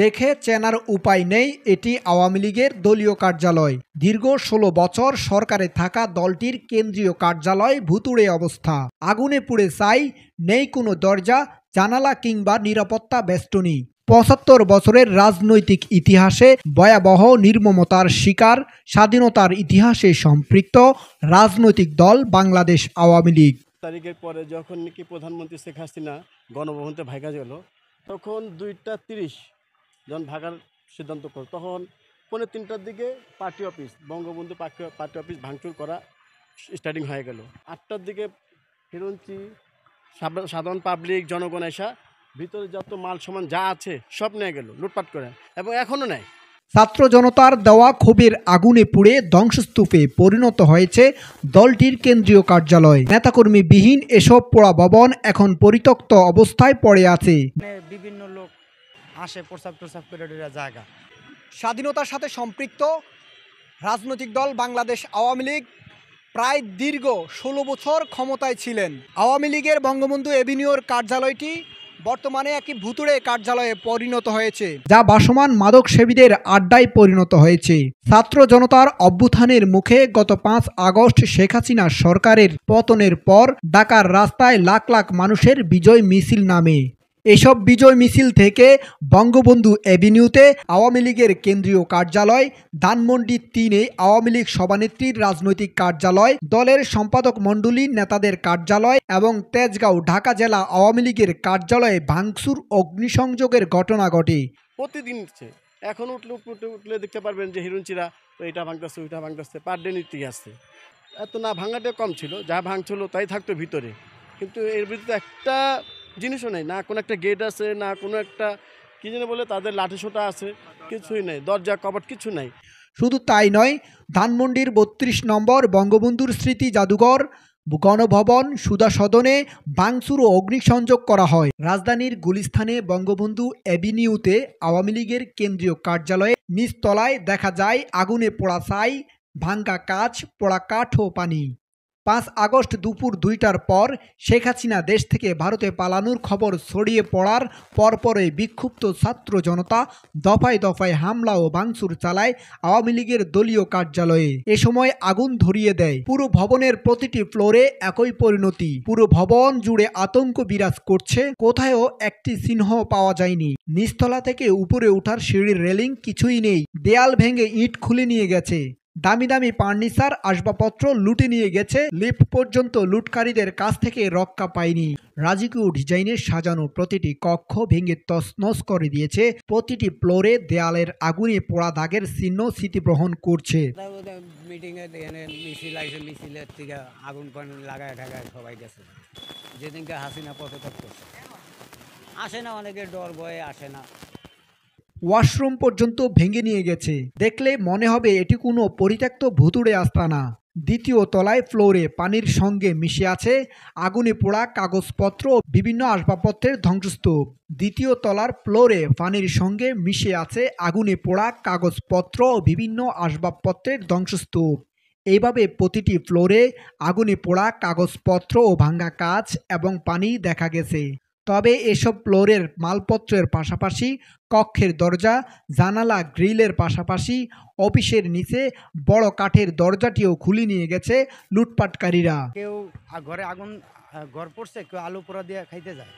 দেখে চেনার উপায় নেই, এটি আওয়ামী লীগের দলীয় কার্যালয়। দীর্ঘ ১৬ বছর সরকারে থাকা দলটির কেন্দ্রীয় কার্যালয় ভুতুড়ে অবস্থা। আগুনে পুড়ে ছাই, নেই কোনো দরজা, জানালা কিংবা নিরাপত্তা বেষ্টনী। ৭৫ বছরের রাজনৈতিক ইতিহাসে ভয়াবহ নির্মমতার শিকার স্বাধীনতার ইতিহাসে সম্পৃক্ত রাজনৈতিক দল বাংলাদেশ আওয়ামী লীগ। তারিখের পরে যখন নাকি প্রধানমন্ত্রী শেখ হাসিনা গণভবনতে ভাগা গেল, তখন ২টা ৩০ যখন ভাগার সিদ্ধান্ত করল, তখন ২:৩০টার দিকে party office, Bangabandhu party office ভাঙচুর করা স্টার্টিং হয়ে গেল। ৮টার দিকে হিরঞ্চি সাধারণ পাবলিক জনগণ এসা ভিতরে যত মাল সামান যা আছে সব নিয়ে গেল, লুটপাট করে, এবং এখনও নেয়। ছাত্র জনতার দেওয়া ক্ষোভের আগুনে পুড়ে ধ্বংসস্তূপে পরিণত হয়েছে দলটির কেন্দ্রীয় কার্যালয়। নেতাকর্মী বিহীন এসব পোড়া ভবন এখন পরিত্যক্ত অবস্থায় পড়ে আছে। বিভিন্ন লোক আসে প্রসাব করে জায়গা। স্বাধীনতার সাথে সম্পৃক্ত রাজনৈতিক দল বাংলাদেশ আওয়ামী লীগ প্রায় দীর্ঘ ১৬ বছর ক্ষমতায় ছিলেন। আওয়ামী লীগের বঙ্গবন্ধু এভিনিউর কার্যালয়টি বর্তমানে একটি ভুতুড়ে কার্যালয়ে পরিণত হয়েছে, যা ভাসমান মাদক সেবীদের আড্ডায় পরিণত হয়েছে। ছাত্র জনতার অভ্যুত্থানের মুখে গত ৫ আগস্ট শেখ হাসিনা সরকারের পতনের পর ঢাকার রাস্তায় লাখ লাখ মানুষের বিজয় মিছিল নামে। এসব বিজয় মিছিল থেকে বঙ্গবন্ধু এভিনিউতে আওয়ামী লীগের কেন্দ্রীয় কার্যালয়, ধানমন্ডি ৩-এ আওয়ামী লীগ সভানেত্রীর রাজনৈতিক কার্যালয়, দলের সম্পাদক মণ্ডলীর নেতাদের কার্যালয় এবং তেজগাঁও ঢাকা জেলা আওয়ামী লীগের কার্যালয়ে ভাঙচুর অগ্নিসংযোগের ঘটনা ঘটে। প্রতিদিন এখন উঠলে দেখতে পারবেন যে হিরঞ্চিরা এটা ভাঙতেছে, ওইটা ভাঙতেছে, পার ডে নীতি আসছে। এত না ভাঙাটা কম ছিল, যা ভাঙছিল তাই থাকতো ভিতরে, কিন্তু এর ভিতরে একটা জিনিসও নেই, না কোনো একটা গেট আছে, না কোনো একটা কী যেন বলে তাদের লাঠিসোঁটা আছে, কিছুই নেই, দরজা কপাট কিছু নাই। শুধু তাই নয়, ধানমন্ডির ৩২ নম্বর বঙ্গবন্ধুর স্মৃতি জাদুঘর, গণভবন, সুধা সদনে ভাঙচুর ও অগ্নিসংযোগ করা হয়। রাজধানীর গুলিস্তানে বঙ্গবন্ধু এভিনিউতে আওয়ামী লীগের কেন্দ্রীয় কার্যালয়ে নিচতলায় দেখা যায় আগুনে পোড়া ছাই, ভাঙ্গা কাচ, পোড়া কাঠ ও পানি। ৫ আগস্ট দুপুর ২টার পর শেখ হাসিনা দেশ থেকে ভারতে পালানোর খবর ছড়িয়ে পড়ার পরপরই বিক্ষুব্ধ ছাত্র জনতা দফায় দফায় হামলা ও ভাঙচুর চালায় আওয়ামী লীগের দলীয় কার্যালয়ে। এ সময় আগুন ধরিয়ে দেয়। পুরো ভবনের প্রতিটি ফ্লোরে একই পরিণতি। পুরো ভবন জুড়ে আতঙ্ক বিরাজ করছে, কোথাও একটি চিহ্ন পাওয়া যায়নি। নিচতলা থেকে উপরে ওঠার সিঁড়ির রেলিং কিছুই নেই, দেয়াল ভেঙে ইট খুলে নিয়ে গেছে। দামি দামি ফার্নিচার আসবাবপত্র লুটে নিয়ে গেছে, লিফট পর্যন্ত লুটকারীদের কাছ থেকে রক্ষা পায়নি। রাজকীয় ডিজাইনে সাজানো প্রতিটি কক্ষ ভেঙে তছনছ করে দিয়েছে। প্রতিটি ফ্লোরে দেয়ালের আগুনে পোড়া দাগের চিহ্ন স্মৃতিবহন করছে। মিছিলের থেকে আগুন লাগায় ঢাকায় সবাই গেছে, যেদিনকে হাসিনা পদত্যাগ করছে। আসে না, অনেকের ডর ভয়ে আসে না। ওয়াশরুম পর্যন্ত ভেঙে নিয়ে গেছে। দেখলে মনে হবে এটি কোনো পরিত্যক্ত ভুতুড়ে আস্তানা। দ্বিতীয় তলায় ফ্লোরে পানির সঙ্গে মিশে আছে আগুনে পোড়া কাগজপত্র ও বিভিন্ন আসবাবপত্রের ধ্বংসস্তূপ। দ্বিতীয় তলার ফ্লোরে পানির সঙ্গে মিশে আছে আগুনে পোড়া কাগজপত্র ও বিভিন্ন আসবাবপত্রের ধ্বংসস্তূপ। এইভাবে প্রতিটি ফ্লোরে আগুনে পোড়া কাগজপত্র ও ভাঙ্গা কাচ এবং পানি দেখা গেছে। তবে এসব ফ্লোরের মালপত্রের পাশাপাশি কক্ষের দরজা, জানালা, গ্রিলের পাশাপাশি অফিসের নিচে বড় কাঠের দরজাটিও খুলে নিয়ে গেছে লুটপাটকারীরা। কেউ ঘরে আগুন ঘর পড়ছে, কেউ আলু পোড়া দিয়ে খাইতে যায়,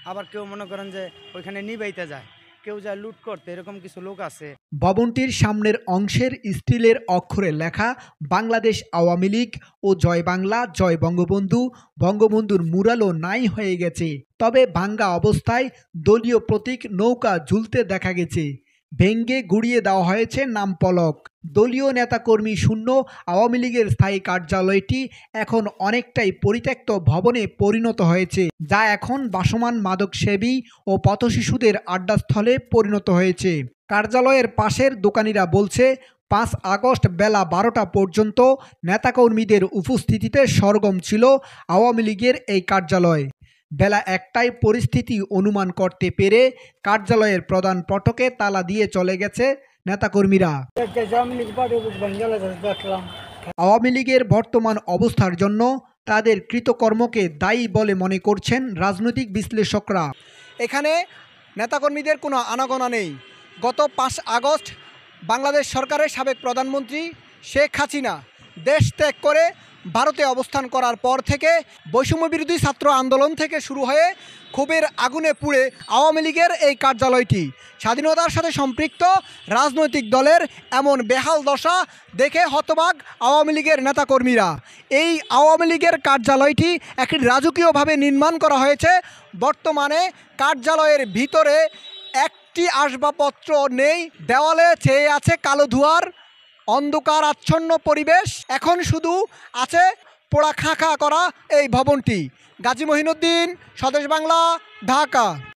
আবার কেউ মনে করেন যে ওইখানে নিবাইতে যায়, কেউ যায় লুট করতে, এরকম কিছু লোক আছে। ভবনটির সামনের অংশের স্টিলের অক্ষরে লেখা বাংলাদেশ আওয়ামী লীগ ও জয় বাংলা, জয় বঙ্গবন্ধু। বঙ্গবন্ধুর মুরালও নাই হয়ে গেছে। তবে ভাঙ্গা অবস্থায় দলীয় প্রতীক নৌকা ঝুলতে দেখা গেছে। ভেঙ্গে গুড়িয়ে দেওয়া হয়েছে নামফলক। দলীয় নেতাকর্মী শূন্য আওয়ামী লীগের স্থায়ী কার্যালয়টি এখন অনেকটাই পরিত্যক্ত ভবনে পরিণত হয়েছে, যা এখন ভাসমান মাদক সেবী ও পথশিশুদের আড্ডাস্থলে পরিণত হয়েছে। কার্যালয়ের পাশের দোকানিরা বলছে, ৫ আগস্ট বেলা ১২টা পর্যন্ত নেতাকর্মীদের উপস্থিতিতে সরগম ছিল আওয়ামী লীগের এই কার্যালয়। বেলা ১টায় পরিস্থিতি অনুমান করতে পেরে কার্যালয়ের প্রধান ফটকে তালা দিয়ে চলে গেছে নেতাকর্মীরা। আওয়ামী লীগের বর্তমান অবস্থার জন্য তাদের কৃতকর্মকে দায়ী বলে মনে করছেন রাজনৈতিক বিশ্লেষকরা। এখানে নেতাকর্মীদের কোনো আনাগোনা নেই। গত 5 আগস্ট বাংলাদেশ সরকারের সাবেক প্রধানমন্ত্রী শেখ হাসিনা দেশ ত্যাগ করে ভারতে অবস্থান করার পর থেকে বৈষম্য বিরোধী ছাত্র আন্দোলন থেকে শুরু হয়ে ক্ষোভের আগুনে পুড়ে আওয়ামী লীগের এই কার্যালয়টি। স্বাধীনতার সাথে সম্পৃক্ত রাজনৈতিক দলের এমন বেহাল দশা দেখে হতবাক আওয়ামী লীগের নেতাকর্মীরা। এই আওয়ামী লীগের কার্যালয়টি একটি রাজকীয়ভাবে নির্মাণ করা হয়েছে। বর্তমানে কার্যালয়ের ভিতরে একটি আসবাবপত্র নেই, দেওয়ালে ছেয়ে আছে কালো ধোঁয়ার অন্ধকার আচ্ছন্ন পরিবেশ। এখন শুধু আছে পোড়া খাঁ খাঁ করা এই ভবনটি। গাজী মহিনুদ্দিন, স্বদেশ বাংলা, ঢাকা।